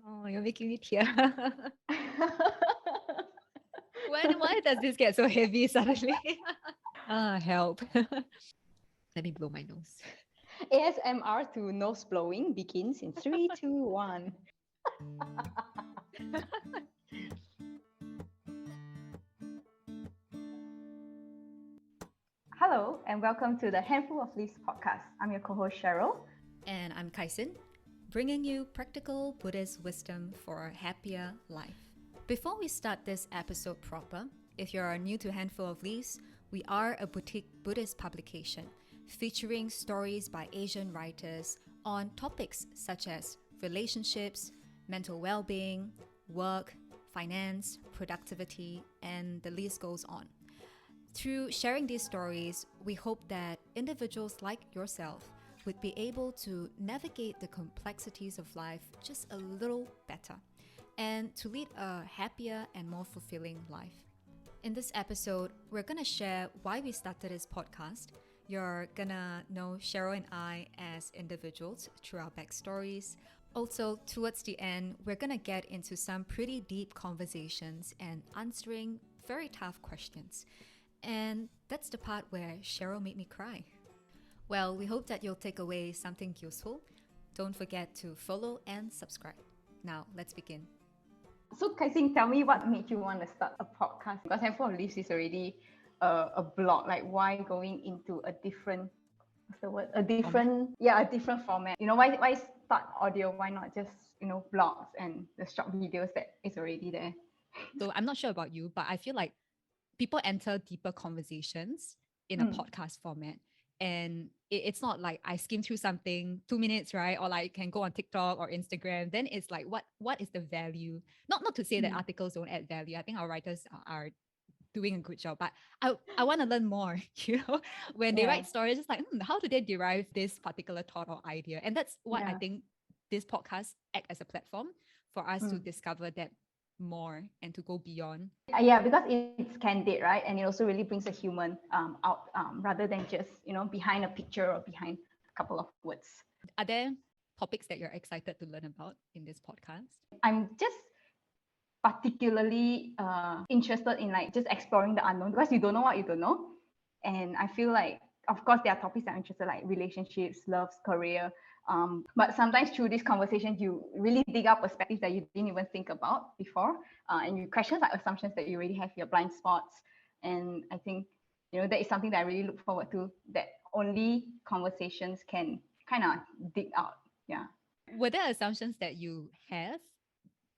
Oh, you're making me tear. Why does this get so heavy suddenly? Help. Let me blow my nose. ASMR to nose blowing begins in 3, 2, 1. Hello, and welcome to the Handful of Leaves podcast. I'm your co-host Cheryl. And I'm Kai Xin, bringing you practical Buddhist wisdom for a happier life. Before we start this episode proper, if you're new to Handful of Leaves, we are a boutique Buddhist publication featuring stories by Asian writers on topics such as relationships, mental well-being, work, finance, productivity, and the list goes on. Through sharing these stories, we hope that individuals like yourself would be able to navigate the complexities of life just a little better and to lead a happier and more fulfilling life. In this episode, we're going to share why we started this podcast. You're going to know Cheryl and I as individuals through our backstories. Also, towards the end, we're going to get into some pretty deep conversations and answering very tough questions. And that's the part where Cheryl made me cry. Well, we hope that you'll take away something useful. Don't forget to follow and subscribe. Now, let's begin. So, Kai Xin, tell me what made you want to start a podcast? Because Handful of Leaves is already a blog. Like, why going into a different, a different format? Why start audio? Why not just, blogs and the short videos that is already there? So I'm not sure about you, but I feel like people enter deeper conversations in a podcast format. And it's not like I skim through something 2 minutes, right? Or like can go on TikTok or Instagram. Then it's like, what is the value? Not to say that articles don't add value. I think our writers are doing a good job, but I want to learn more, when they write stories, it's like, how do they derive this particular thought or idea? And that's what I think this podcast act as a platform for us to discover that more and to go beyond. Because it's candid, right? And it also really brings a human out rather than just behind a picture or behind a couple of words. Are there topics that you're excited to learn about in this podcast? I'm just particularly interested in like just exploring the unknown, because you don't know what you don't know. And I feel like, of course, there are topics that I'm interested, like relationships, loves, career. But sometimes through this conversation, you really dig up perspectives that you didn't even think about before. And you question like assumptions that you already have, your blind spots. And I think, that is something that I really look forward to, that only conversations can kind of dig out. Yeah. Were there assumptions that you have,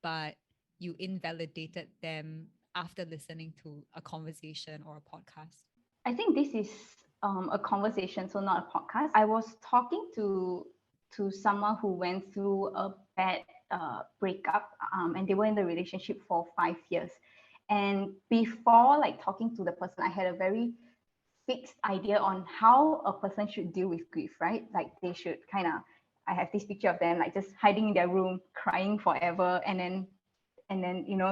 but you invalidated them after listening to a conversation or a podcast? I think this is a conversation, so not a podcast. I was talking to someone who went through a bad breakup, and they were in the relationship for 5 years. And before like talking to the person, I had a very fixed idea on how a person should deal with grief, right? Like they should I have this picture of them like just hiding in their room, crying forever, and then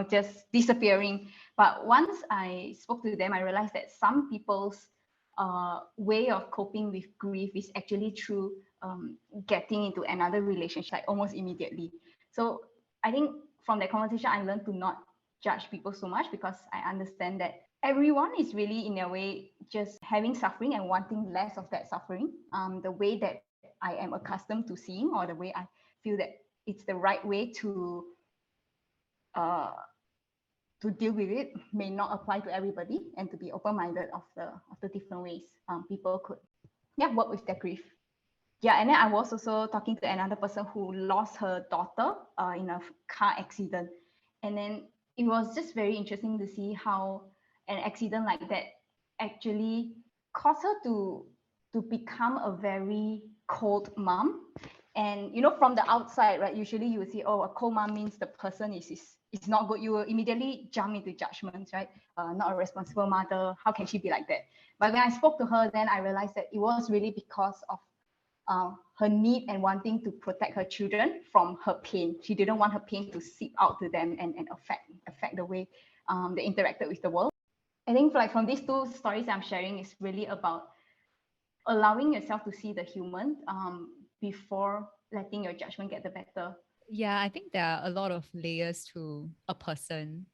just disappearing. But once I spoke to them, I realized that some people's way of coping with grief is actually through getting into another relationship like almost immediately. So I think from that conversation, I learned to not judge people so much, because I understand that everyone is really in a way just having suffering and wanting less of that suffering. The way that I am accustomed to seeing, or the way I feel that it's the right way to deal with it, may not apply to everybody, and to be open-minded of the different ways people could work with their grief. And then I was also talking to another person who lost her daughter in a car accident. And then it was just very interesting to see how an accident like that actually caused her to become a very cold mom. And from the outside, right, usually you would see, oh, a cold mom means the person is not good. You will immediately jump into judgments, right? Not a responsible mother. How can she be like that? But when I spoke to her, then I realized that it was really because of her need and wanting to protect her children from her pain. She didn't want her pain to seep out to them and affect the way they interacted with the world. I think like from these two stories I'm sharing is really about allowing yourself to see the human before letting your judgment get the better. Yeah, I think there are a lot of layers to a person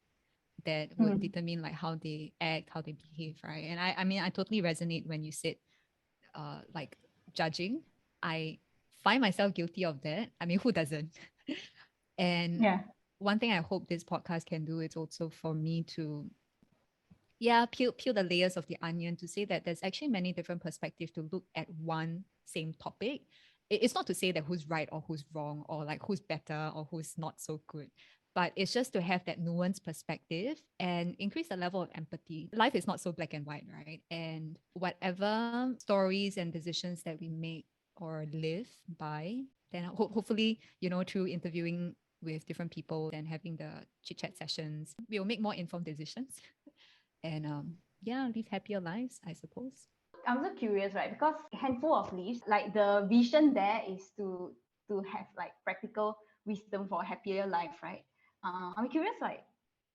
that would Mm. determine like how they act, how they behave, right? And I mean, I totally resonate when you said like judging. I find myself guilty of that. I mean, who doesn't? And Yeah. one thing I hope this podcast can do is also for me to, yeah, peel the layers of the onion to say that there's actually many different perspectives to look at one same topic. It's not to say that who's right or who's wrong or like who's better or who's not so good, but it's just to have that nuanced perspective and increase the level of empathy. Life is not so black and white, right? And whatever stories and decisions that we make or live by, then hopefully, through interviewing with different people and having the chit chat sessions, we'll make more informed decisions and yeah, live happier lives, I suppose. I'm so curious, right? Because handful of leaves, like the vision there is to have like practical wisdom for a happier life, right? I'm curious, like,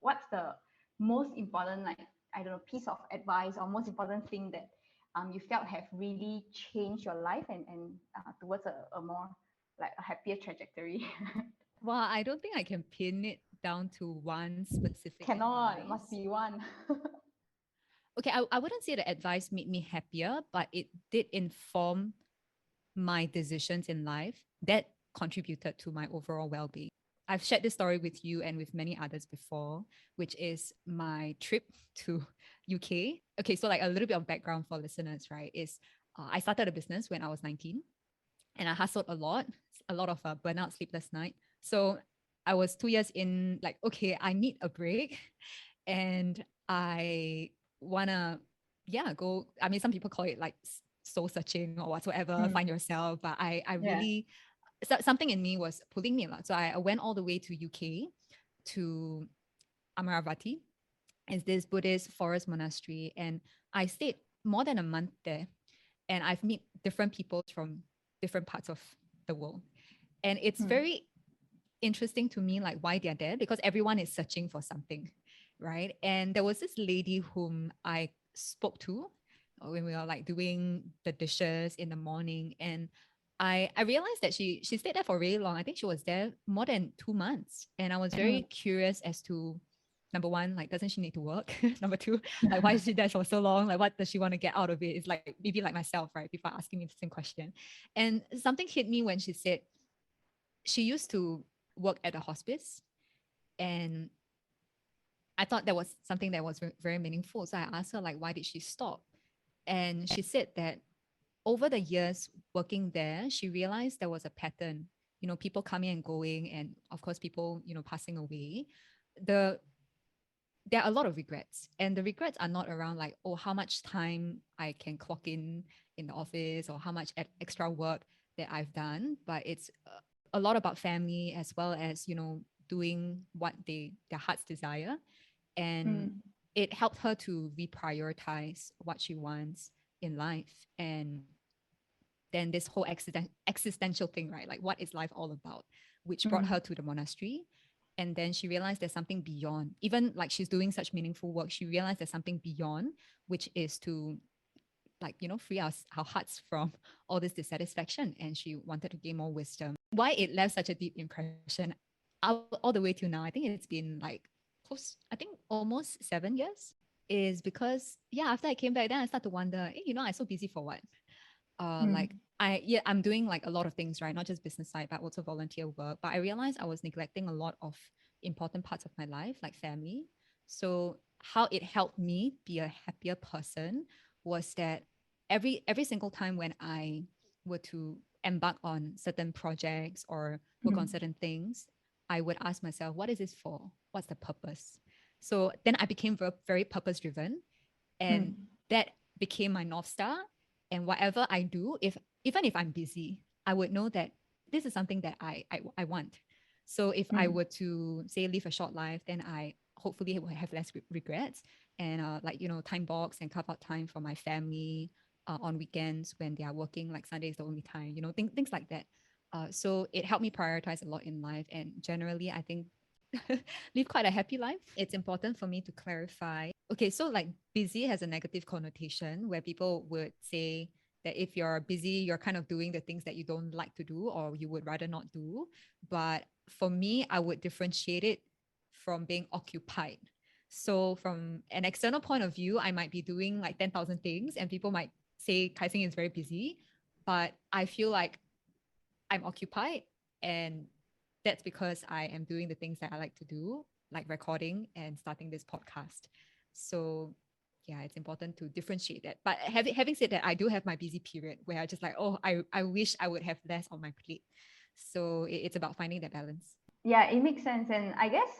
what's the most important, like, I don't know, piece of advice or most important thing that you felt have really changed your life and towards a more like a happier trajectory? Well, I don't think I can pin it down to one specific Cannot, must advice. be one. Okay, I wouldn't say the advice made me happier, but it did inform my decisions in life that contributed to my overall well-being. I've shared this story with you and with many others before, which is my trip to UK. Okay, so like a little bit of background for listeners, right? Is I started a business when I was 19 and I hustled a lot of burnout, sleepless night. So I was 2 years in, like, okay, I need a break, and I wanna, yeah, go. I mean, some people call it like soul searching or whatsoever, find Mm, yourself. But I yeah. really, something in me was pulling me a lot. So I went all the way to UK to Amaravati. It's this Buddhist forest monastery, and I stayed more than a month there, and I've met different people from different parts of the world. And it's Mm, very interesting to me, like why they're there, because everyone is searching for something, right? And there was this lady whom I spoke to when we were like doing the dishes in the morning, and I realized that she stayed there for really long. I think she was there more than 2 months, and I was very mm, curious as to, number one, like, doesn't she need to work? Number two, like, why is she there for so long? Like, what does she want to get out of it? It's like maybe like myself, right? People are asking me the same question. And something hit me when she said she used to work at a hospice, and I thought that was something that was very meaningful. So I asked her, like, why did she stop? And she said that over the years working there, she realized there was a pattern, people coming and going, and of course, people, passing away. The There are a lot of regrets, and the regrets are not around like, oh, how much time I can clock in the office, or how much extra work that I've done, but it's a lot about family, as well as doing what their hearts desire. And mm, it helped her to reprioritize what she wants in life. And then this whole existential thing, right? Like, what is life all about? Which brought mm, her to the monastery. And then she realized there's something beyond. Even like she's doing such meaningful work, she realized there's something beyond, which is to, like, free our hearts from all this dissatisfaction. And she wanted to gain more wisdom. Why it left such a deep impression all the way to now, I think it's been like close, I think almost 7 years, is because, yeah, after I came back, then I started to wonder, hey, I'm so busy for what? Like, mm, I'm doing like a lot of things, right? Not just business side, but also volunteer work. But I realized I was neglecting a lot of important parts of my life, like family. So how it helped me be a happier person was that every single time when I were to embark on certain projects or work on mm, certain things, I would ask myself, what is this for? What's the purpose? So then I became very purpose driven, and mm, that became my North Star. And whatever I do, if even if I'm busy, I would know that this is something that I want. So if I mm. were to say live a short life, then I hopefully will have less regrets, and like, time box and carve out time for my family on weekends when they are working, like Sunday is the only time, things like that. So it helped me prioritize a lot in life, and generally I think live quite a happy life. It's important for me to clarify. Okay, so like busy has a negative connotation where people would say that if you're busy, you're kind of doing the things that you don't like to do or you would rather not do. But for me, I would differentiate it from being occupied. So from an external point of view, I might be doing like 10,000 things and people might say Kai Xin is very busy, but I feel like I'm occupied, and that's because I am doing the things that I like to do, like recording and starting this podcast. So yeah, it's important to differentiate that. But having said that, I do have my busy period where I just like, oh, I wish I would have less on my plate. So it's about finding that balance. Yeah, it makes sense. And I guess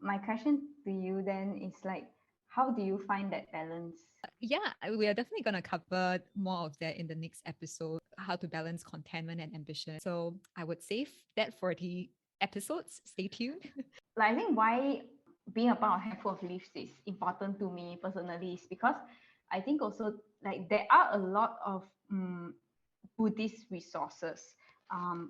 my question to you then is like, how do you find that balance? Yeah, we are definitely going to cover more of that in the next episode, how to balance contentment and ambition. So I would save that for the episodes. Stay tuned. Like, I think why being a part of Handful of Leaves is important to me personally is because I think also like there are a lot of Buddhist resources,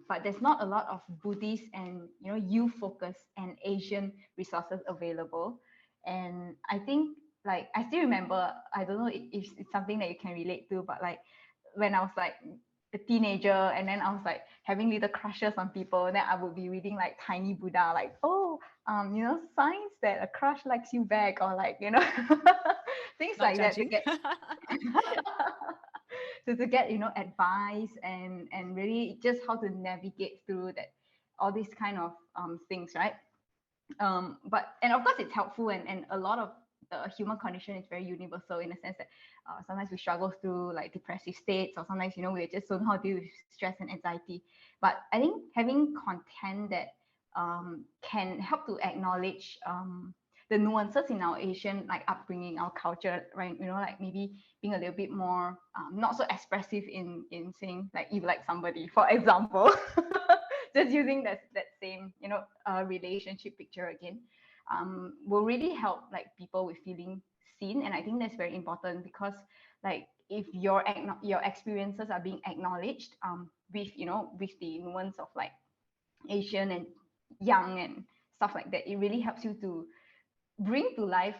but there's not a lot of Buddhist and youth focused and Asian resources available. And I think like I still remember, I don't know if it's something that you can relate to, but like when I was like a teenager and then I was like having little crushes on people, then I would be reading like Tiny Buddha, like, oh, signs that a crush likes you back, or like, things Not like that to judging. get to get advice and really just how to navigate through that, all these kind of things, right? But and of course it's helpful, and a lot of the human condition is very universal in the sense that sometimes we struggle through like depressive states, or sometimes we just don't know how to deal with stress and anxiety. But I think having content that can help to acknowledge the nuances in our Asian like upbringing, our culture, right? Like maybe being a little bit more not so expressive in saying like if you like somebody, for example. Just using that same relationship picture again, will really help like people with feeling seen. And I think that's very important because like if your experiences are being acknowledged with with the nuance of like Asian and young and stuff like that, it really helps you to bring to life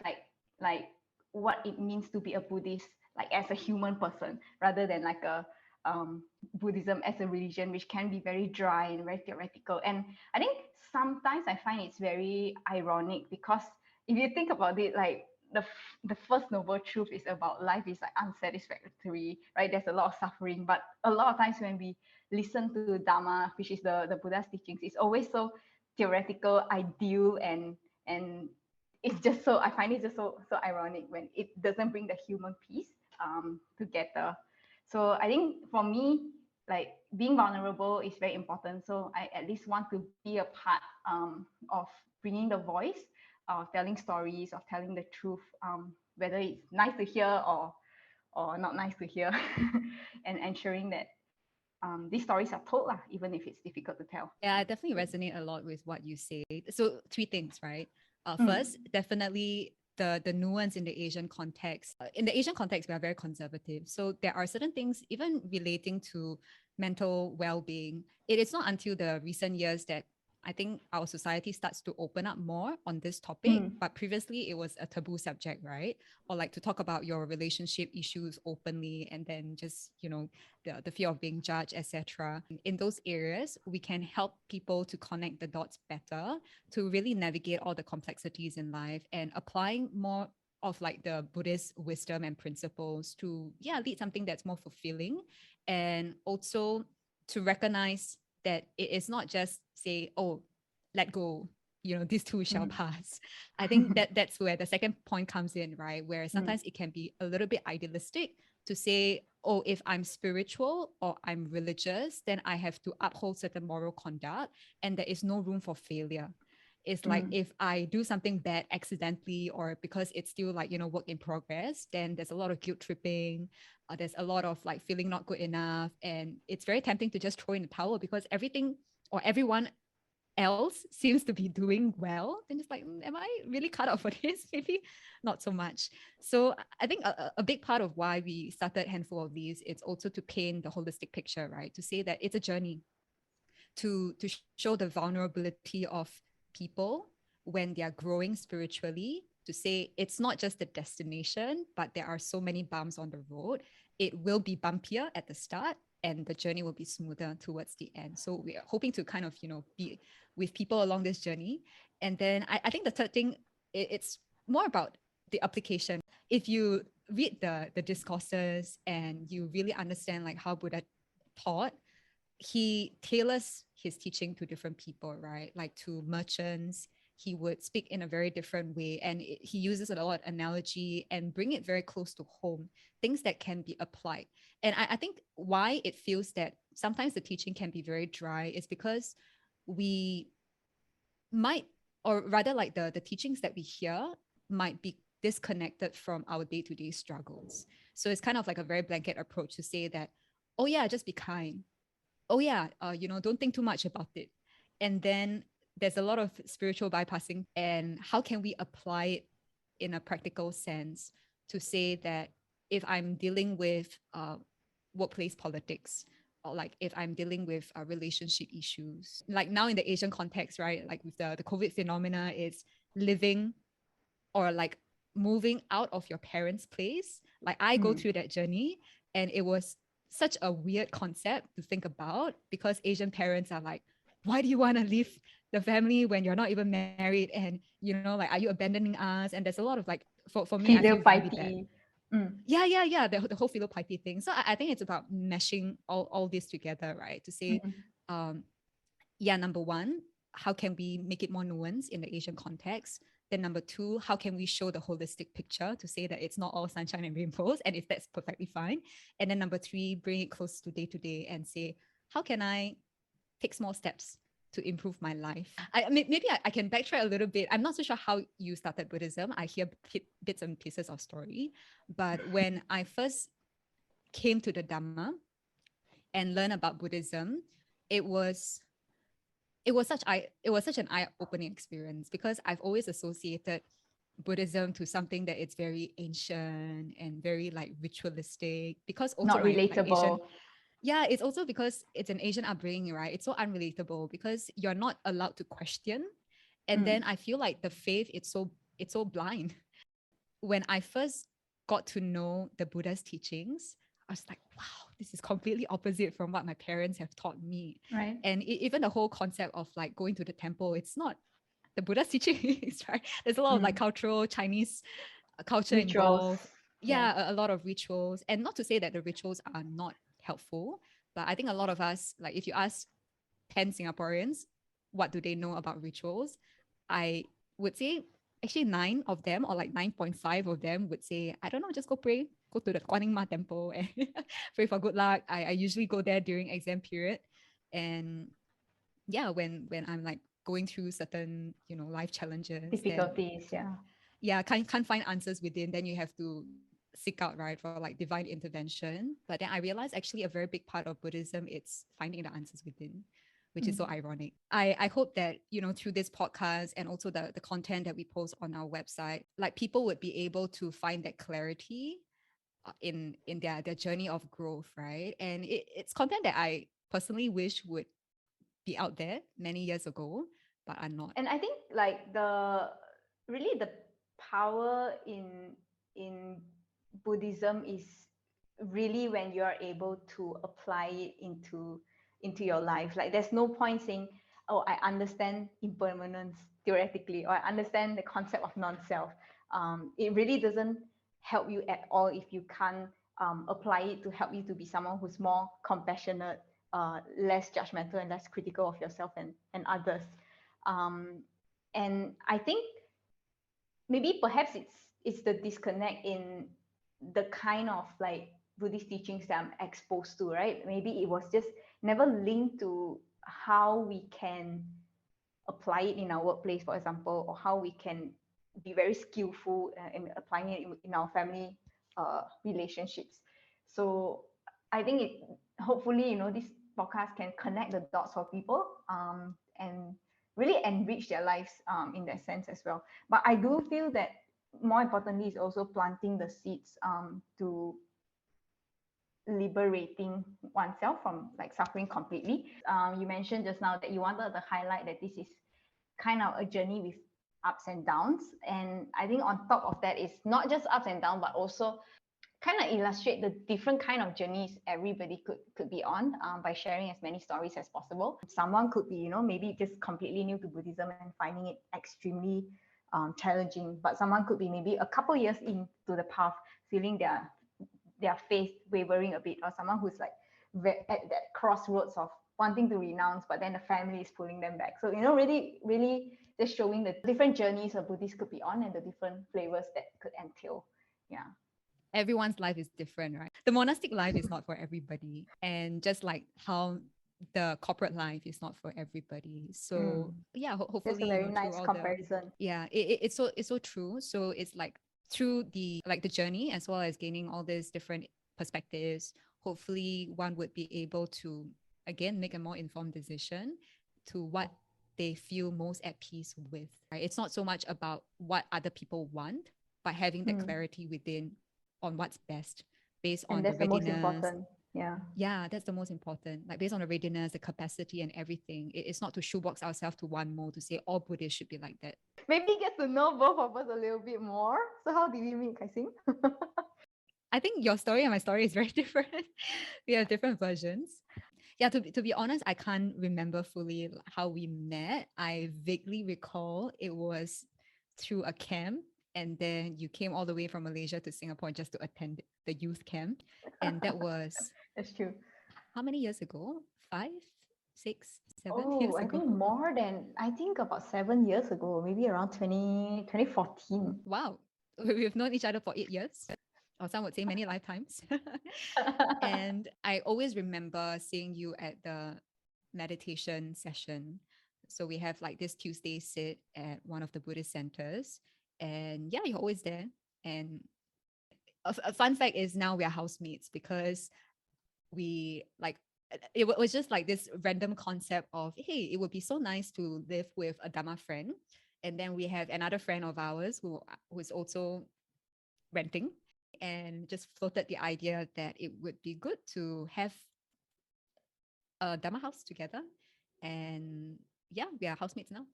like what it means to be a Buddhist, like as a human person, rather than like a Buddhism as a religion, which can be very dry and very theoretical. And I think sometimes I find it's very ironic because if you think about it, like the first noble truth is about life is like unsatisfactory, right? There's a lot of suffering, but a lot of times when we listen to Dharma, which is the Buddha's teachings, it's always so theoretical, ideal, and it's just so I find it just so ironic when it doesn't bring the human piece together. So I think for me, like being vulnerable is very important. So I at least want to be a part of bringing the voice, of telling stories, of telling the truth, whether it's nice to hear or not nice to hear, and ensuring that these stories are told, even if it's difficult to tell. Yeah, I definitely resonate a lot with what you say. So three things, right? Mm. First, definitely the nuance in the Asian context. In the Asian context, we are very conservative. So there are certain things, even relating to mental well-being. It is not until the recent years that I think our society starts to open up more on this topic. Mm. But previously, it was a taboo subject, right? Or like to talk about your relationship issues openly, and then just the fear of being judged, etc. In those areas, we can help people to connect the dots better, to really navigate all the complexities in life, and applying more of like the Buddhist wisdom and principles to lead something that's more fulfilling, and also to recognize that it is not just say, oh, let go, these two shall Mm. pass. I think that's where the second point comes in, right? Where Mm. sometimes it can be a little bit idealistic to say, oh, if I'm spiritual or I'm religious, then I have to uphold certain moral conduct and there is no room for failure. It's like Mm. if I do something bad accidentally or because it's still like, work in progress, then there's a lot of guilt tripping. There's a lot of like feeling not good enough. And it's very tempting to just throw in the towel because everything or everyone else seems to be doing well. Then it's like, am I really cut out for this? Maybe not so much. So I think a big part of why we started Handful of Leaves, it's also to paint the holistic picture, right? To say that it's a journey, to show the vulnerability of people when they are growing spiritually, to say it's not just the destination, but there are so many bumps on the road. It will be bumpier at the start, and the journey will be smoother towards the end. So we are hoping to kind of, be with people along this journey. And then I think the third thing, it's more about the application. If you read the discourses and you really understand like how Buddha taught, he tailors his teaching to different people, right? Like to merchants, he would speak in a very different way, and he uses a lot of analogy and bring it very close to home, things that can be applied. And I think why it feels that sometimes the teaching can be very dry is because we might, or rather like the teachings that we hear might be disconnected from our day-to-day struggles. So it's kind of like a very blanket approach to say that, oh yeah, just be kind. Oh yeah, don't think too much about it. And then there's a lot of spiritual bypassing, and how can we apply it in a practical sense to say that if I'm dealing with workplace politics, or like if I'm dealing with relationship issues, like now in the Asian context, right? Like with the COVID phenomena, it's living or like moving out of your parents' place. Like I go through that journey, and it was such a weird concept to think about, because Asian parents are like, why do you want to leave the family when you're not even married? And, like, are you abandoning us? And there's a lot of like, for me, I Filial feel very bad. piety. Mm. Yeah. The whole filial piety thing. So I think it's about meshing all this together, right? To say, um, yeah, number one, how can we make it more nuanced in the Asian context? Then number two, how can we show the holistic picture to say that it's not all sunshine and rainbows, and if that's perfectly fine. And then number three, bring it close to day and say, how can I take small steps to improve my life? Maybe I can backtrack a little bit. I'm not so sure how you started Buddhism. I hear bits and pieces of story, but when I first came to the Dhamma and learned about Buddhism, it was such an eye-opening experience, because I've always associated Buddhism to something that it's very ancient and very like ritualistic, because also Not my Asian, relatable. yeah, it's also because it's an Asian upbringing, right? It's so unrelatable because you're not allowed to question. And then I feel like the faith, it's so blind. When I first got to know the Buddha's teachings, I was like, wow, this is completely opposite from what my parents have taught me. Right. And even the whole concept of like going to the temple, it's not the Buddha's teachings, right? There's a lot of like cultural Chinese culture Rituals. involved. Yeah, a lot of rituals. And not to say that the rituals are not helpful, but I think a lot of us, like if you ask 10 Singaporeans, what do they know about rituals? I would say actually 9 of them, or like 9.5 of them would say, I don't know, just go pray, go to the Guan Yin Ma temple and pray for good luck. I usually go there during exam period. And yeah, when I'm like going through certain, life challenges, then Difficulties, yeah, can't find answers within, then you have to seek out, right, for like divine intervention. But then I realized actually a very big part of Buddhism, it's finding the answers within, which is so ironic. I hope that, through this podcast and also the content that we post on our website, like people would be able to find that clarity in their journey of growth, right? And it's content that I personally wish would be out there many years ago, but are not. And I think like the power in Buddhism is really when you are able to apply it into your life. Like there's no point saying, oh, I understand impermanence theoretically, or I understand the concept of non-self. It really doesn't help you at all if you can't apply it to help you to be someone who's more compassionate, less judgmental, and less critical of yourself and others. And I think maybe perhaps it's the disconnect in the kind of like Buddhist teachings that I'm exposed to, right? Maybe it was just never linked to how we can apply it in our workplace, for example, or how we can be very skillful in applying it in our family relationships. So I think hopefully, this podcast can connect the dots for people, and really enrich their lives in that sense as well. But I do feel that more importantly is also planting the seeds to liberating oneself from like suffering completely. You mentioned just now that you wanted to highlight that this is kind of a journey with ups and downs. And I think on top of that is not just ups and downs, but also kind of illustrate the different kind of journeys everybody could be on, by sharing as many stories as possible. Someone could be, maybe just completely new to Buddhism and finding it extremely challenging, but someone could be maybe a couple years into the path, feeling their faith wavering a bit, or someone who's like at that crossroads of wanting to renounce, but then the family is pulling them back. So, really, really just showing the different journeys a Buddhist could be on and the different flavors that could entail. Yeah. Everyone's life is different, right? The monastic life is not for everybody. And just like how the corporate life is not for everybody. So yeah, hopefully that's a very nice comparison. It's so true. So it's like through the journey, as well as gaining all these different perspectives, hopefully one would be able to again make a more informed decision to what they feel most at peace with, right? It's not so much about what other people want, but having the clarity within on what's best based on the readiness. That's the most important. Yeah, that's the most important. Like based on the readiness, the capacity and everything. It's not to shoebox ourselves to one mold to say all Buddhists should be like that. Maybe get to know both of us a little bit more. So how did we meet, Kai Xin? I think your story and my story is very different. We have different versions. Yeah, to be honest, I can't remember fully how we met. I vaguely recall it was through a camp, and then you came all the way from Malaysia to Singapore just to attend the youth camp. And that was that's true. How many years ago? 5, 6, 7 years ago? I think more than, about 7 years ago, maybe around 2014. Wow. We've known each other for 8 years, or some would say many lifetimes. And I always remember seeing you at the meditation session. So we have like this Tuesday sit at one of the Buddhist centers. And yeah, you're always there. And a fun fact is now we are housemates, because we like, it was just like this random concept of, hey, it would be so nice to live with a Dhamma friend. And then we have another friend of ours who is also renting, and just floated the idea that it would be good to have a Dhamma house together. And yeah, we are housemates now.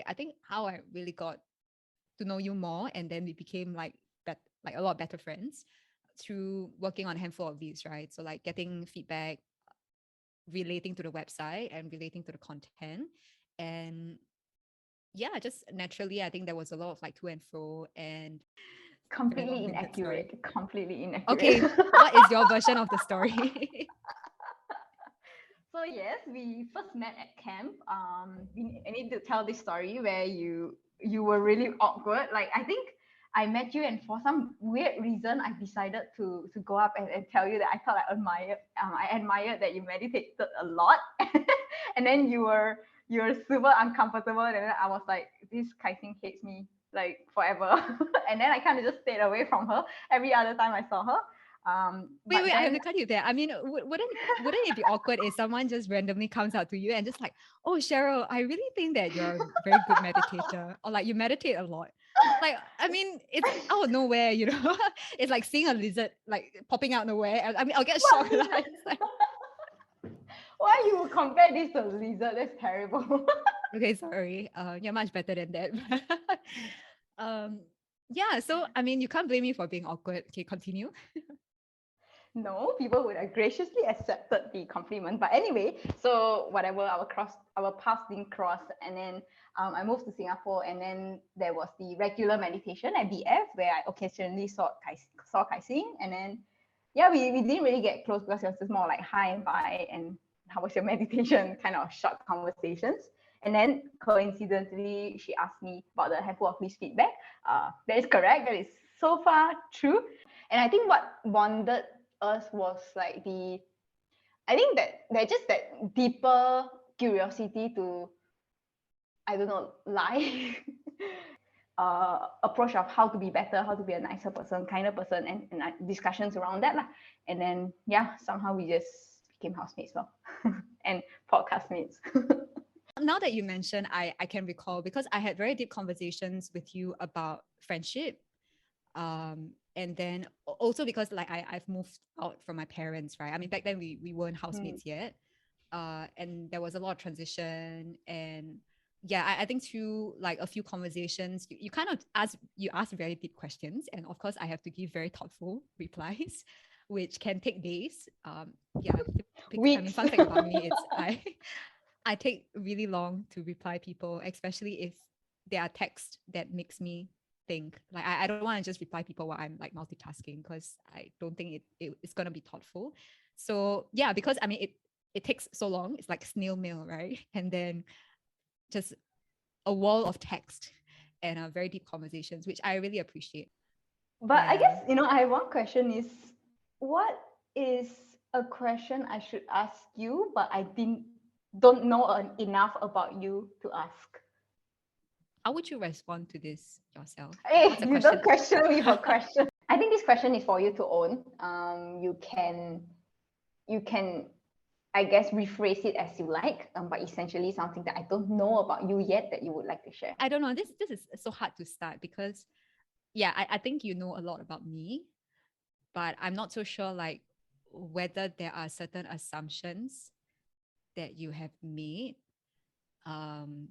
I think how I really got to know you more, and then we became like a lot better friends through working on a handful of these, right? So like getting feedback, relating to the website and relating to the content. And yeah, just naturally, I think there was a lot of like to and fro, and completely inaccurate. Okay, what is your version of the story? So yes, we first met at camp. I need to tell this story where you were really awkward. Like, I think I met you, and for some weird reason, I decided to go up and tell you that I thought I admired that you meditated a lot. And then you were super uncomfortable, and then I was like, this Kai Xin hates me like forever. And then I kind of just stayed away from her every other time I saw her. Wait, I have to cut you there. I mean, wouldn't it be awkward if someone just randomly comes out to you and just like, oh, Cheryl, I really think that you're a very good meditator, or like you meditate a lot. Like, I mean, it's out of nowhere, It's like seeing a lizard like popping out nowhere. I mean, I'll get shocked. Like, why you compare this to a lizard? That's terrible. Okay, sorry. You're much better than that. Yeah, so I mean, you can't blame me for being awkward. Okay, continue. No, people would have graciously accepted the compliment. But anyway, so whatever, our paths didn't cross, and then I moved to Singapore, and then there was the regular meditation at BF where I occasionally saw Kai Xin, and then yeah, we didn't really get close because it was just more like hi and bye and how was your meditation, kind of short conversations. And then coincidentally, she asked me about the handful of least feedback. That is correct. That is so far true. And I think what bonded us was like I think that just that deeper curiosity to, I don't know, life, approach of how to be better, how to be a nicer person, kinder person, and discussions around that lah. And then yeah, somehow we just became housemates and podcast mates. Now that you mention, I can recall, because I had very deep conversations with you about friendship. And then also because like I've moved out from my parents, right? I mean, back then we weren't housemates yet. And there was a lot of transition, and yeah, I think through like a few conversations, you kind of ask very deep questions. And of course, I have to give very thoughtful replies, which can take days. Yeah, I mean, Weeks. fun fact about me, it's I take really long to reply people, especially if there are texts that makes me think. Like I don't want to just reply people while I'm like multitasking because I don't think it's gonna be thoughtful. So yeah, because I mean it takes so long. It's like snail mail, right? And then just a wall of text and very deep conversations, which I really appreciate. But I Yeah. guess, I have one question is, what is a question I should ask you, but I don't know enough about you to ask? How would you respond to this yourself? Like, Hey, what's a you question? don't question me for question. I think this question is for you to own. You can, I guess, rephrase it as you like, but essentially something that I don't know about you yet that you would like to share. I don't know. This is so hard to start because yeah, I think you know a lot about me, but I'm not so sure like whether there are certain assumptions that you have made um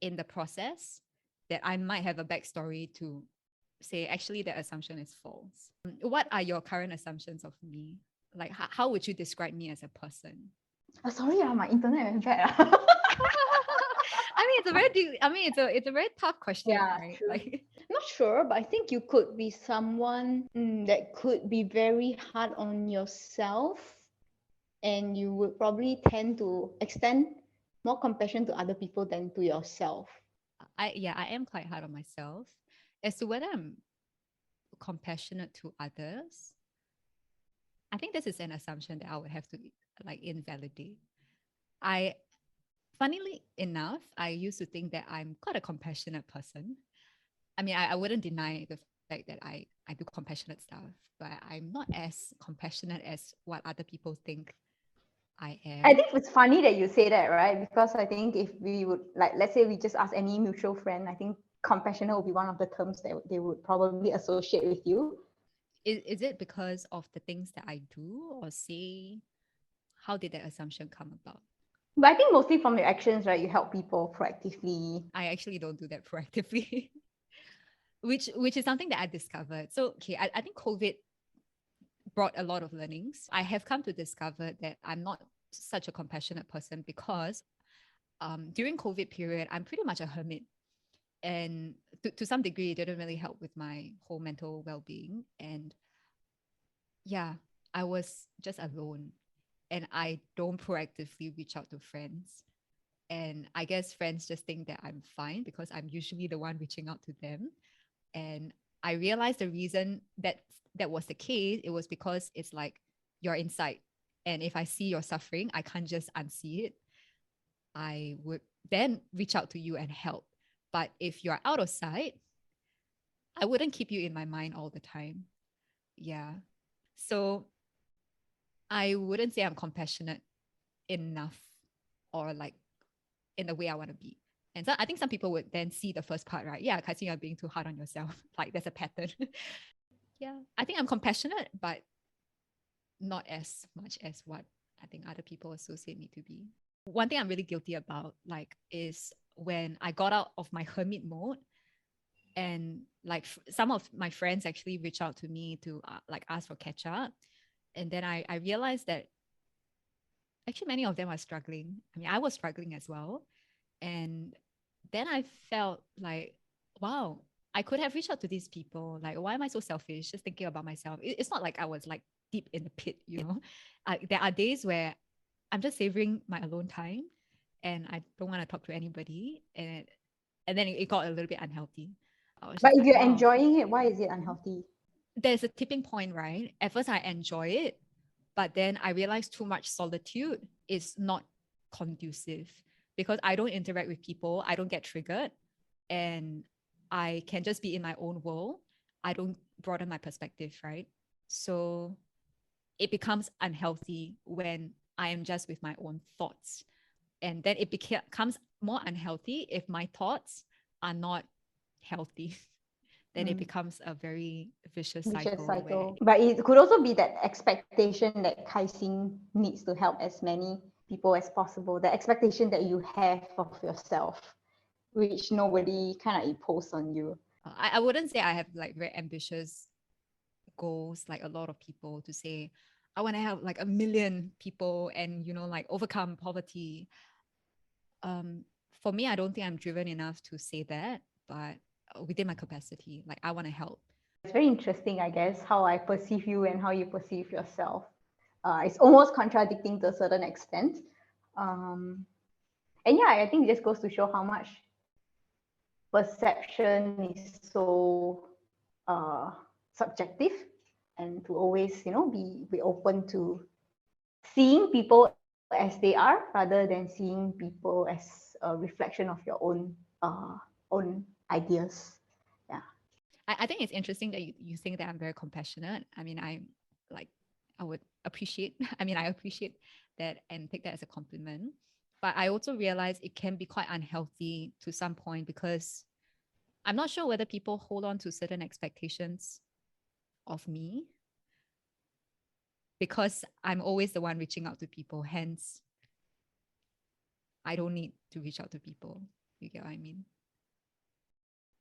in the process that I might have a backstory to say actually that assumption is false. What are your current assumptions of me? Like how would you describe me as a person? Oh, sorry, my internet is bad. I mean, it's a very deep, I mean, it's a very tough question, Yeah, right? true. Like, Not sure, but I think you could be someone that could be very hard on yourself, and you would probably tend to extend more compassion to other people than to yourself. I am quite hard on myself as to whether I'm compassionate to others. I think this is an assumption that I would have to like invalidate. I, funnily enough, I used to think that I'm quite a compassionate person. I mean, I wouldn't deny the fact that I do compassionate stuff, but I'm not as compassionate as what other people think I I am. think it's funny that you say that, right? Because I think if we would, like, let's say we just ask any mutual friend, I think compassionate would be one of the terms that they would probably associate with you. Is it because of the things that I do or say? How did that assumption come about? But I think mostly from your actions, right? You help people proactively. I actually don't do that proactively, which is something that I discovered. So okay, I think COVID brought a lot of learnings. I have come to discover that I'm not such a compassionate person because during COVID period, I'm pretty much a hermit. And to some degree, it didn't really help with my whole mental well-being. And yeah, I was just alone. And I don't proactively reach out to friends. And I guess friends just think that I'm fine because I'm usually the one reaching out to them. And I realized the reason that was the case, it was because it's like you're inside. And if I see you're suffering, I can't just unsee it. I would then reach out to you and help. But if you're out of sight, I wouldn't keep you in my mind all the time. Yeah. So I wouldn't say I'm compassionate enough or like in the way I want to be. And so I think some people would then see the first part, right? Yeah, Kai Xin, you're being too hard on yourself. Like there's a pattern. Yeah. I think I'm compassionate, but not as much as what I think other people associate me to be. One thing I'm really guilty about, like, is when I got out of my hermit mode and like some of my friends actually reach out to me to like ask for catch up. And then I realized that actually many of them are struggling. I mean, I was struggling as well. And then I felt like, wow, I could have reached out to these people. Like, why am I so selfish? Just thinking about myself. It's not like I was like deep in the pit, you know. There are days where I'm just savoring my alone time and I don't want to talk to anybody. And then it got a little bit unhealthy. I was But just if like, you're wow, enjoying it, why is it unhealthy? there's a tipping point, right? At first, I enjoy it, but then I realized too much solitude is not conducive because I don't interact with people, I don't get triggered, and I can just be in my own world. I don't broaden my perspective, right? So it becomes unhealthy when I am just with my own thoughts. And then it becomes more unhealthy if my thoughts are not healthy. Then it becomes a very vicious cycle where But it could also be that expectation that Kai Xin needs to help as many people as possible. The expectation that you have of yourself. which nobody kind of imposed on you. I wouldn't say I have like very ambitious goals like a lot of people to say, I want to have like 1 million people and, you know, like overcome poverty. For me, I don't think I'm driven enough to say that, but within my capacity, like I want to help. It's very interesting, I guess, how I perceive you and how you perceive yourself. It's almost contradicting to a certain extent. And yeah, I think it just goes to show how much perception is so subjective, and to always, you know, be open to seeing people as they are rather than seeing people as a reflection of your own ideas. Yeah. I think it's interesting that you think that I'm very compassionate. I mean, I would appreciate, I appreciate that and take that as a compliment. But I also realize it can be quite unhealthy to some point, because I'm not sure whether people hold on to certain expectations of me because I'm always the one reaching out to people. Hence, I don't need to reach out to people. You get what I mean?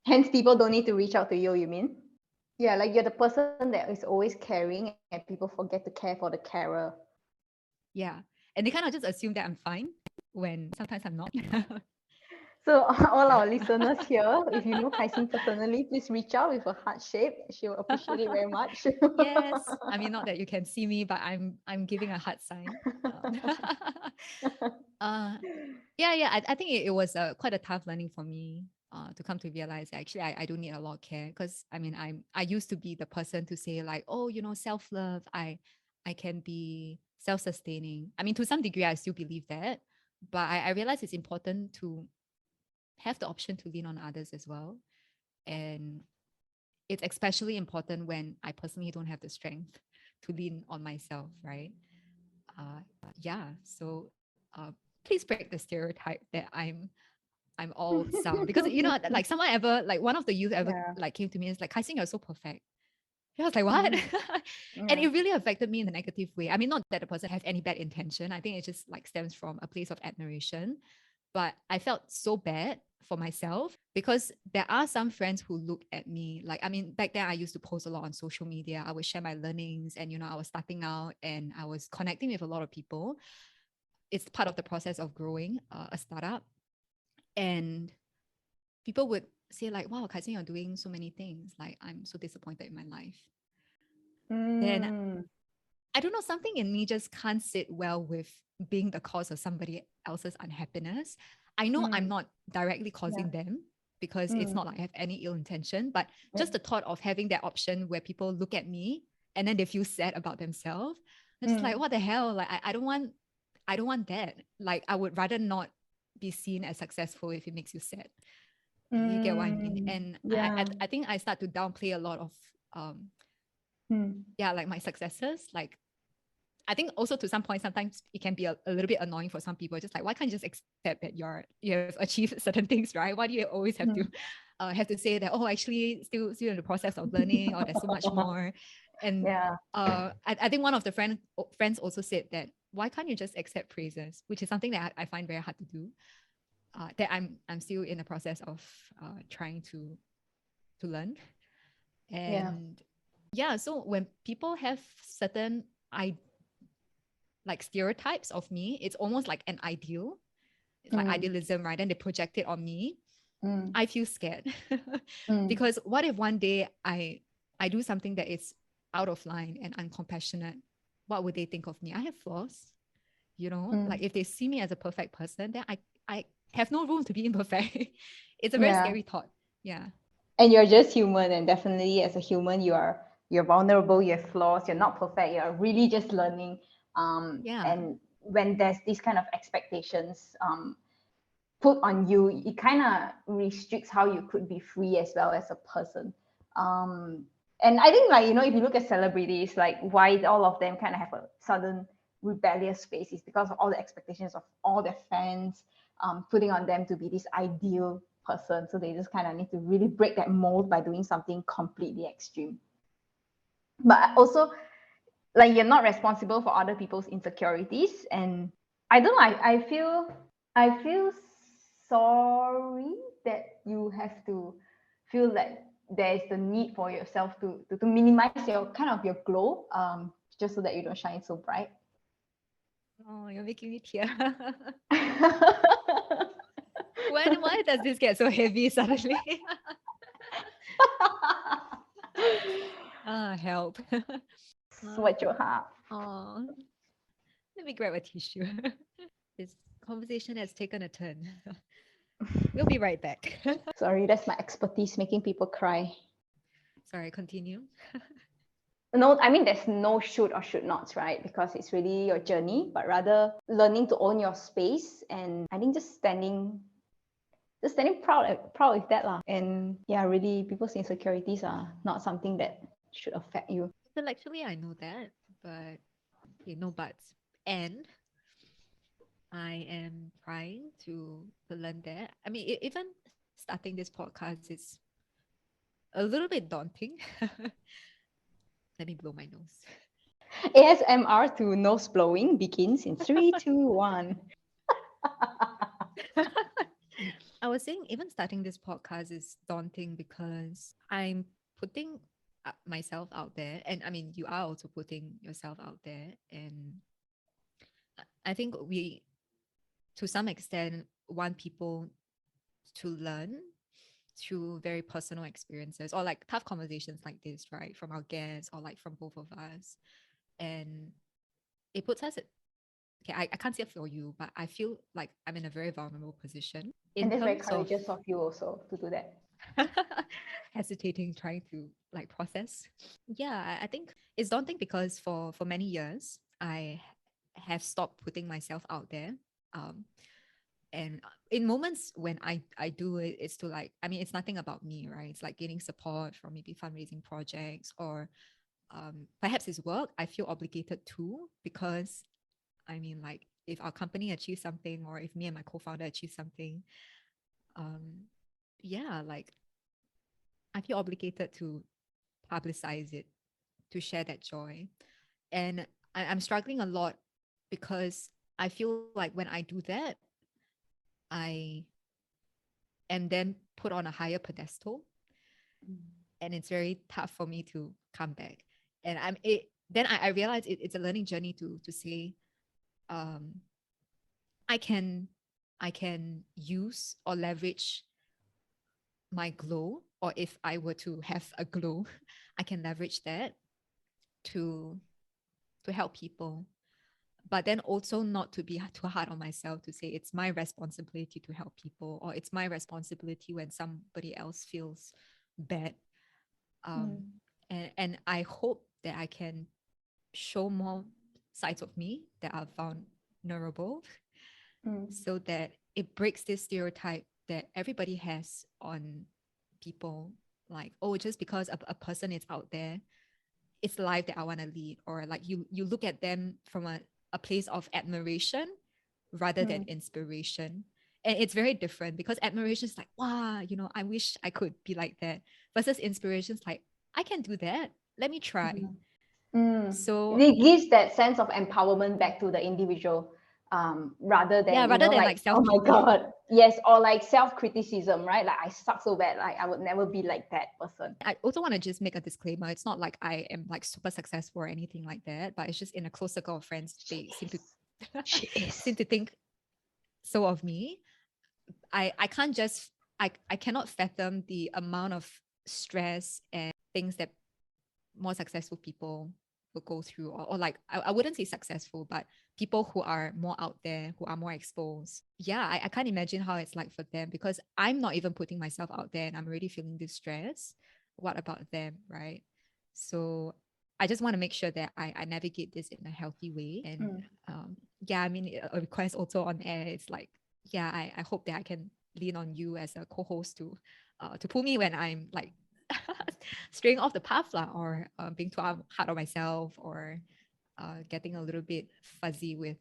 Hence, people don't need to reach out to you, you mean? Yeah, like you're the person that is always caring and people forget to care for the carer. Yeah. And they kind of just assume that I'm fine when sometimes I'm not. So all our listeners here, if you know Kai Xin personally, please reach out with a heart shape. She will appreciate it very much. Yes. I mean, not that you can see me, but I'm giving a heart sign. Yeah. I think it was quite a tough learning for me to come to realize that actually I don't need a lot of care, because I mean I used to be the person to say like, oh, you know, self-love, I can be self-sustaining. I mean, to some degree I still believe that, but I realize it's important to have the option to lean on others as well. And it's especially important when I personally don't have the strength to lean on myself, right? Yeah. So please break the stereotype that I'm all sound, because you know, like someone ever, like one of the youth ever Yeah. like came to me and was like, Kai Xin, you're so perfect. I was like, what? And Yeah. it really affected me in a negative way. I mean, not that the person has any bad intention. I think it just like stems from a place of admiration. But I felt so bad for myself, because there are some friends who look at me like, I mean, back then I used to post a lot on social media. I would share my learnings and, you know, I was starting out and I was connecting with a lot of people. It's part of the process of growing a startup. And people would say like, wow, Kai Xin, you're doing so many things. Like, I'm so disappointed in my life. Then I don't know, something in me just can't sit well with being the cause of somebody else's unhappiness. I know I'm not directly causing them, because it's not like I have any ill intention, but just the thought of having that option where people look at me and then they feel sad about themselves. It's just like, what the hell? Like, I don't want that. Like, I would rather not be seen as successful if it makes you sad. You get what I mean? And I think I start to downplay a lot of like my successes. Like, I think also to some point, sometimes it can be a little bit annoying for some people. Just like, why can't you just accept that you have achieved certain things, right? Why do you always have to say that, oh, actually still in the process of learning, or there's so much more. And I think one of the friends also said that, why can't you just accept praises, which is something that I find very hard to do. That I'm still in the process of trying to learn. And so when people have certain like stereotypes of me, it's almost like an ideal. It's like idealism, right? And they project it on me. I feel scared because what if one day I do something that is out of line and uncompassionate? What would they think of me? I have flaws, you know. Like, if they see me as a perfect person, then I have no room to be imperfect. It's a very scary thought. Yeah. And you're just human, and definitely as a human, you're vulnerable, you have flaws, you're not perfect, you're really just learning. And when there's these kind of expectations put on you, it kind of restricts how you could be free as well as a person. And I think, like, you know, if you look at celebrities, like why all of them kind of have a sudden rebellious phase is because of all the expectations of all their fans putting on them to be this ideal person. So they just kind of need to really break that mold by doing something completely extreme. But also, like, you're not responsible for other people's insecurities. And I don't know, I feel sorry have to feel that there is the need for yourself to minimize your kind of your glow, just so that you don't shine so bright. Oh, you're making me tear. Why does this get so heavy suddenly? Help. What you have. Oh, let me grab a tissue. This conversation has taken a turn. We'll be right back. Sorry, that's my expertise, making people cry. Sorry, continue. No, I mean, there's no should or should nots, right? Because it's really your journey, but rather learning to own your space. And I think just standing proud with that lah. And yeah, really, people's insecurities are not something that should affect you. Intellectually, I know that, but no buts. And I am trying to learn that. I mean, even starting this podcast is a little bit daunting. Let me blow my nose. ASMR to nose blowing begins in 3, 2, 1. I was saying even starting this podcast is daunting because I'm putting myself out there, and I mean you are also putting yourself out there, and I think we to some extent want people to learn through very personal experiences or like tough conversations like this, right, from our guests or like from both of us. And it puts us okay, I can't say it for you, but I feel like I'm in a very vulnerable position. And that's very courageous of you also to do that. Hesitating, trying to like process. Yeah, I think it's daunting because for many years I have stopped putting myself out there. And in moments when I do it, it's to like, I mean, it's nothing about me, right? It's like getting support from maybe fundraising projects or perhaps it's work. I feel obligated to, because I mean, like if our company achieves something or if me and my co-founder achieve something, yeah, like I feel obligated to publicize it, to share that joy. And I'm struggling a lot because I feel like when I do that, I am then put on a higher pedestal, and it's very tough for me to come back. And then I realize it's a learning journey to say, I can use or leverage my glow, or if I were to have a glow, I can leverage that to help people. But then also not to be too hard on myself to say it's my responsibility to help people, or it's my responsibility when somebody else feels bad. And I hope that I can show more sides of me that are vulnerable, so that it breaks this stereotype that everybody has on people, like, oh, just because a person is out there, it's the life that I want to lead, or like you look at them from a place of admiration rather than inspiration. And it's very different, because admiration is like, wow, I wish I could be like that, versus inspiration is like, I can do that, let me try. So it gives that sense of empowerment back to the individual, rather than like oh my god, yes, or like self-criticism, right? Like I suck so bad, like I would never be like that person. I also want to just make a disclaimer. It's not like I am like super successful or anything like that, but it's just in a close circle of friends, they seem to think so of me. I can't just I cannot fathom the amount of stress and things that more successful people will go through, or like I wouldn't say successful, but people who are more out there, who are more exposed. Yeah, I can't imagine how it's like for them, because I'm not even putting myself out there and I'm already feeling this stress. What about them, right? So I just want to make sure that I navigate this in a healthy way. And yeah, I mean, a request also on air, it's like, yeah, I hope that I can lean on you as a co-host to pull me when I'm like straying off the path lah, or being too hard on myself, or getting a little bit fuzzy with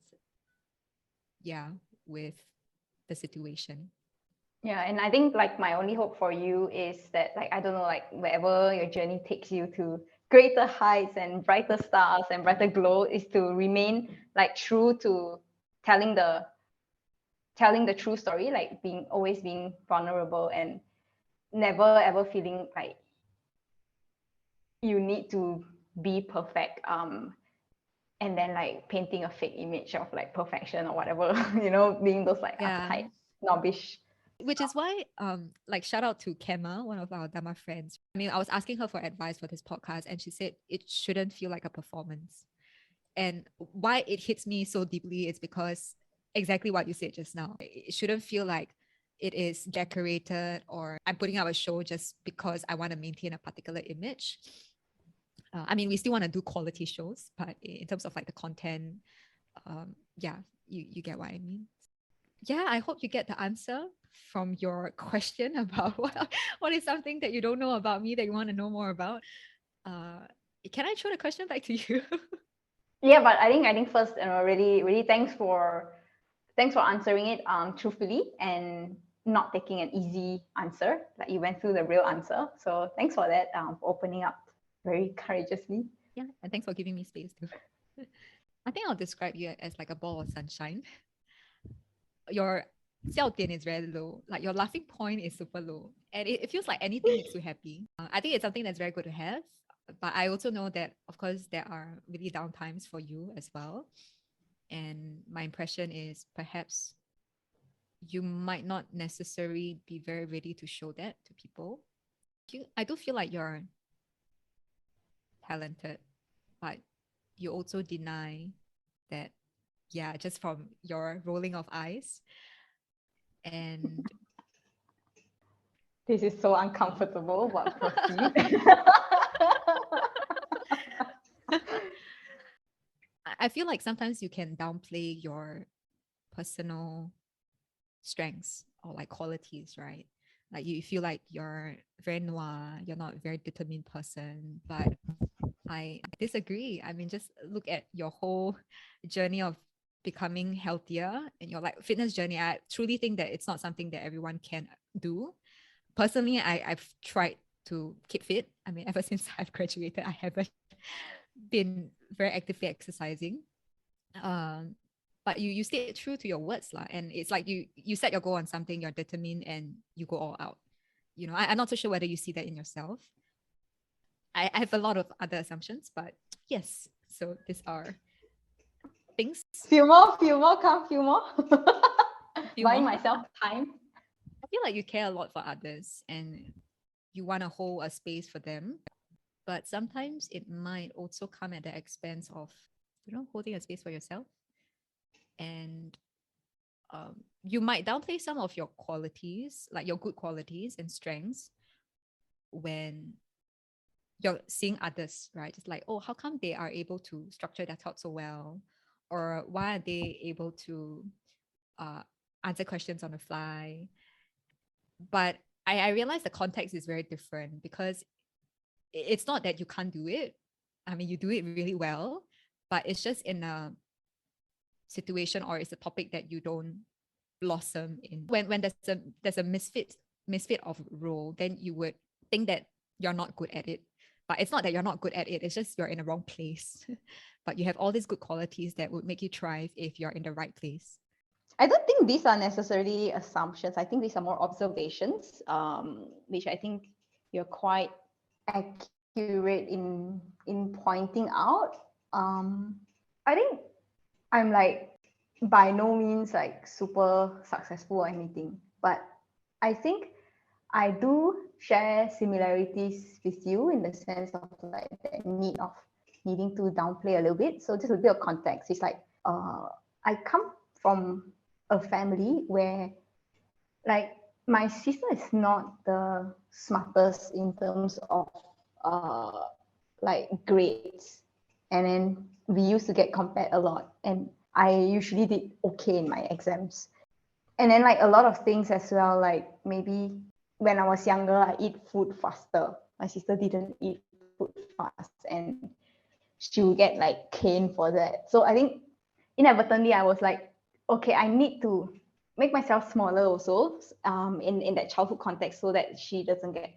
the situation. Yeah, and I think like my only hope for you is that, like, I don't know, like wherever your journey takes you to greater heights and brighter stars and brighter glow, is to remain like true to telling the true story, like always being vulnerable and never ever feeling like you need to be perfect, and then like painting a fake image of like perfection or whatever, being those like Yeah. uptight, snobbish. Which is why, like shout out to Kema, one of our Dharma friends. I mean, I was asking her for advice for this podcast, and she said it shouldn't feel like a performance. And why it hits me so deeply is because exactly what you said just now. It shouldn't feel like it is decorated or I'm putting up a show just because I want to maintain a particular image. I mean, we still want to do quality shows, but in terms of like the content, yeah, you get what I mean. Yeah, I hope you get the answer from your question about what is something that you don't know about me that you want to know more about. Can I throw the question back to you? Yeah, but I think first, really thanks for answering it truthfully and not taking an easy answer. Like you went through the real answer. So thanks for that, for opening up very courageously. Yeah, and thanks for giving me space too. I think I'll describe you as like a ball of sunshine. Your 笑点 is very low. Like your laughing point is super low. And it feels like anything makes you happy. I think it's something that's very good to have. But I also know that, of course, there are really down times for you as well. And my impression is perhaps you might not necessarily be very ready to show that to people. I do feel like you're talented, but you also deny that, yeah, just from your rolling of eyes. And this is so uncomfortable, but proceed. I feel like sometimes you can downplay your personal strengths or like qualities, right? Like you feel like you're very noir, you're not a very determined person, but I disagree. I mean, just look at your whole journey of becoming healthier and your like fitness journey. I truly think that it's not something that everyone can do. Personally, I've tried to keep fit. I mean, ever since I've graduated, I haven't been very actively exercising. But you stay true to your words lah, and it's like you set your goal on something, you're determined, and you go all out. I'm not so sure whether you see that in yourself. I have a lot of other assumptions, but yes. So these are things. Few more, few more. Few Buying more. myself time. I feel like you care a lot for others and you want to hold a space for them, but sometimes it might also come at the expense of holding a space for yourself. And you might downplay some of your qualities, like your good qualities and strengths, when you're seeing others, right? It's like, oh, how come they are able to structure their thoughts so well? Or why are they able to answer questions on the fly? But I realize the context is very different because it's not that you can't do it. I mean, you do it really well, but it's just in a situation or it's a topic that you don't blossom in. When there's a misfit of role, then you would think that you're not good at it. But it's not that you're not good at it, it's just you're in the wrong place. But you have all these good qualities that would make you thrive if you're in the right place. I don't think these are necessarily assumptions. I think these are more observations, which I think you're quite accurate in pointing out. I think I'm like by no means like super successful or anything, but I think I do share similarities with you in the sense of like the need of needing to downplay a little bit. So just a bit of context. It's like I come from a family where like my sister is not the smartest in terms of like grades, and then we used to get compared a lot, and I usually did okay in my exams. And then like a lot of things as well, like maybe when I was younger, I eat food faster. My sister didn't eat food fast, and she would get like caned for that. So I think inadvertently I was like, okay, I need to make myself smaller also, in that childhood context, so that she doesn't get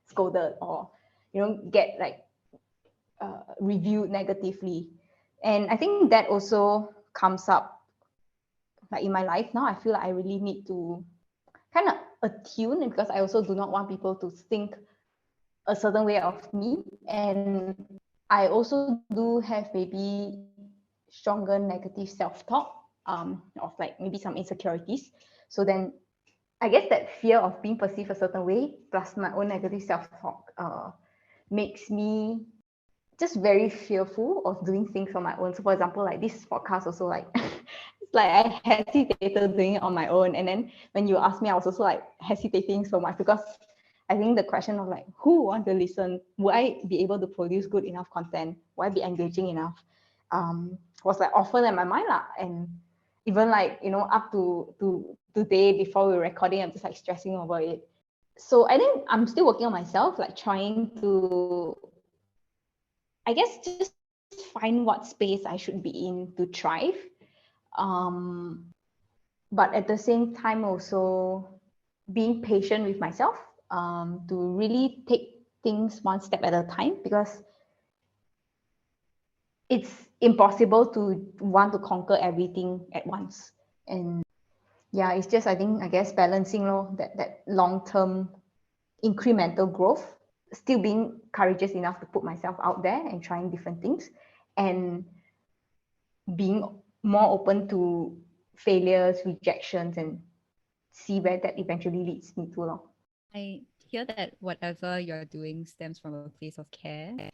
scolded or get like reviewed negatively. And I think that also comes up like in my life now. I feel like I really need to kind of attuned, because I also do not want people to think a certain way of me. And I also do have maybe stronger negative self-talk, of like maybe some insecurities. So then I guess that fear of being perceived a certain way plus my own negative self-talk makes me just very fearful of doing things on my own. So for example, like this podcast also, like it's like I hesitated doing it on my own. And then when you asked me, I was also like hesitating so much, because I think the question of like, who want to listen? Will I be able to produce good enough content? Will I be engaging enough? Was like often in my mind lah. And even like, up to today before we were recording, I'm just like stressing over it. So I think I'm still working on myself, like trying to, I guess, just find what space I should be in to thrive. But at the same time, also being patient with myself, to really take things one step at a time, because it's impossible to want to conquer everything at once. And yeah, it's just, I guess balancing that long-term incremental growth, still being courageous enough to put myself out there and trying different things, and being more open to failures, rejections, and see where that eventually leads me to. I hear that whatever you're doing stems from a place of care.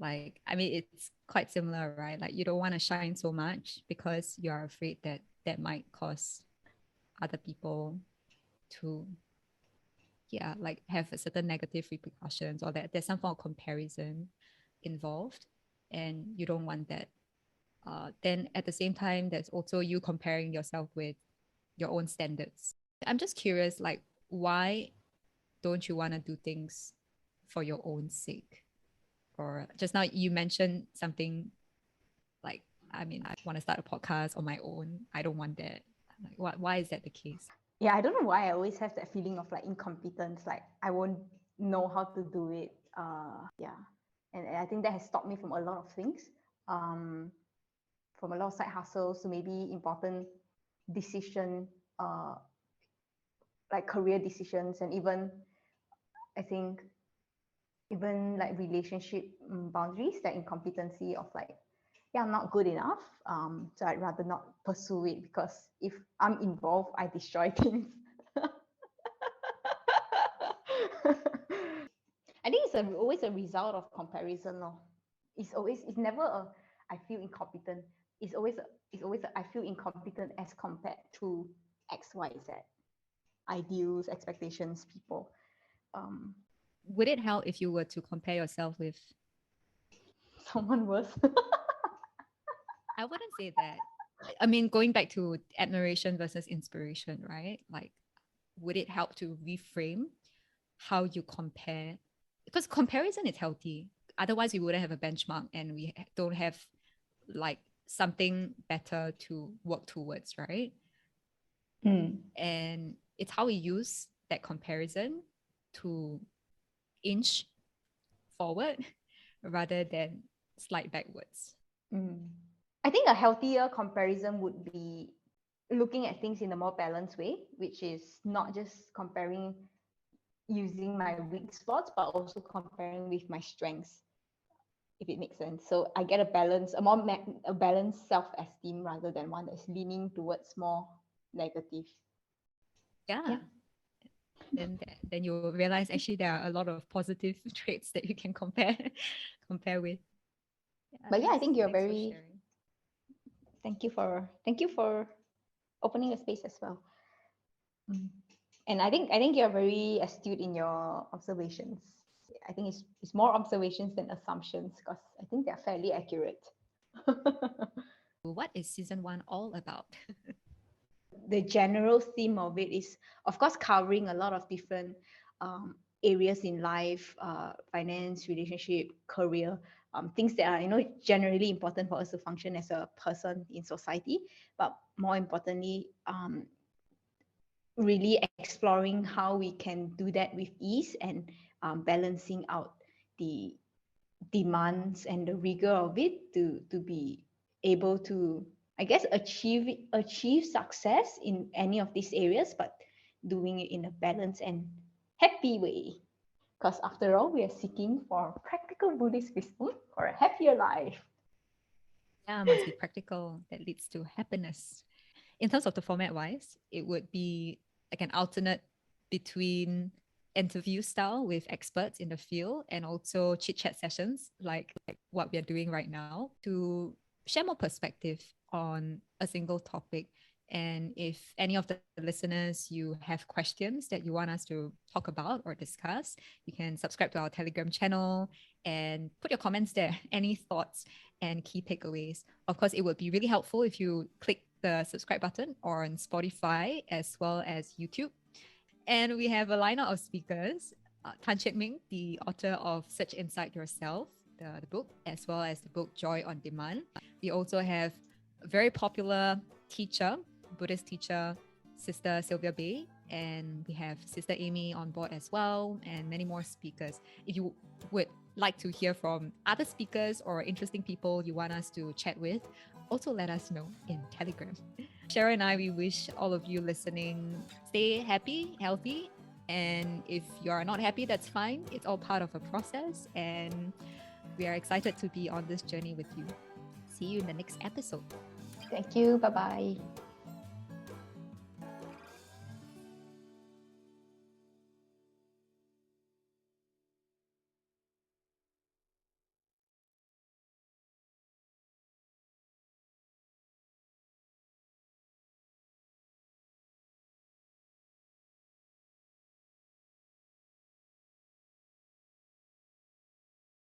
Like, I mean, it's quite similar, right? Like, you don't want to shine so much because you're afraid that that might cause other people to, yeah, like have a certain negative repercussions, or that there's some form of comparison involved, and you don't want that. Then at the same time, there's also you comparing yourself with your own standards. I'm just curious, like, why don't you want to do things for your own sake? Or just now you mentioned something like, I mean, I want to start a podcast on my own. I don't want that. Like, why is that the case? Yeah, I don't know why I always have that feeling of like incompetence, like I won't know how to do it. Yeah. And I think that has stopped me from a lot of things, from a lot of side hustles to maybe important decision, like career decisions, and even, I think, even like relationship boundaries, that incompetency of like, yeah, I'm not good enough. So I'd rather not pursue it, because if I'm involved, I destroy things. I think it's always a result of comparison. It's never a I feel incompetent. It's always I feel incompetent as compared to XYZ ideals, expectations, people. Would it help if you were to compare yourself with Someone worse? I wouldn't say that. I mean, going back to admiration versus inspiration, right? Like, would it help to reframe how you compare? Because comparison is healthy. Otherwise, we wouldn't have a benchmark, and we don't have like something better to work towards, right? And it's how we use that comparison to inch forward rather than slide backwards. I think a healthier comparison would be looking at things in a more balanced way, which is not just comparing using my weak spots, but also comparing with my strengths, if it makes sense. So I get a balance, a balanced self-esteem, rather than one that's leaning towards more negative. Yeah. Then you will realize actually there are a lot of positive traits that you can compare with. But yeah, I think you're very. Thank you for opening the space as well. And I think you're very astute in your observations. I think it's more observations than assumptions, because I think they're fairly accurate. What is season 1 all about? The general theme of it is, of course, covering a lot of different areas in life, finance, relationship, career, things that are generally important for us to function as a person in society. But more importantly, really exploring how we can do that with ease, and balancing out the demands and the rigor of it to be able to, I guess, achieve success in any of these areas, but doing it in a balanced and happy way. Because after all, we are seeking for practical Buddhist wisdom for a happier life. Yeah, must be practical. That leads to happiness. In terms of the format wise, it would be like an alternate between interview style with experts in the field and also chit chat sessions like what we are doing right now to share more perspective on a single topic. And if any of the listeners, you have questions that you want us to talk about or discuss, you can subscribe to our Telegram channel and put your comments there. Any thoughts and key takeaways. Of course, it would be really helpful if you click the subscribe button on Spotify as well as YouTube. And we have a lineup of speakers. Tan Chiek Ming, the author of Search Inside Yourself, the book, as well as the book Joy on Demand. We also have a very popular teacher, Buddhist teacher, Sister Sylvia Bay, and we have Sister Amy on board as well, and many more speakers. If you would like to hear from other speakers or interesting people you want us to chat with, also let us know in Telegram. Cheryl and I, we wish all of you listening stay happy, healthy, and if you are not happy, that's fine. It's all part of a process, and we are excited to be on this journey with you. See you in the next episode. Thank you. Bye-bye.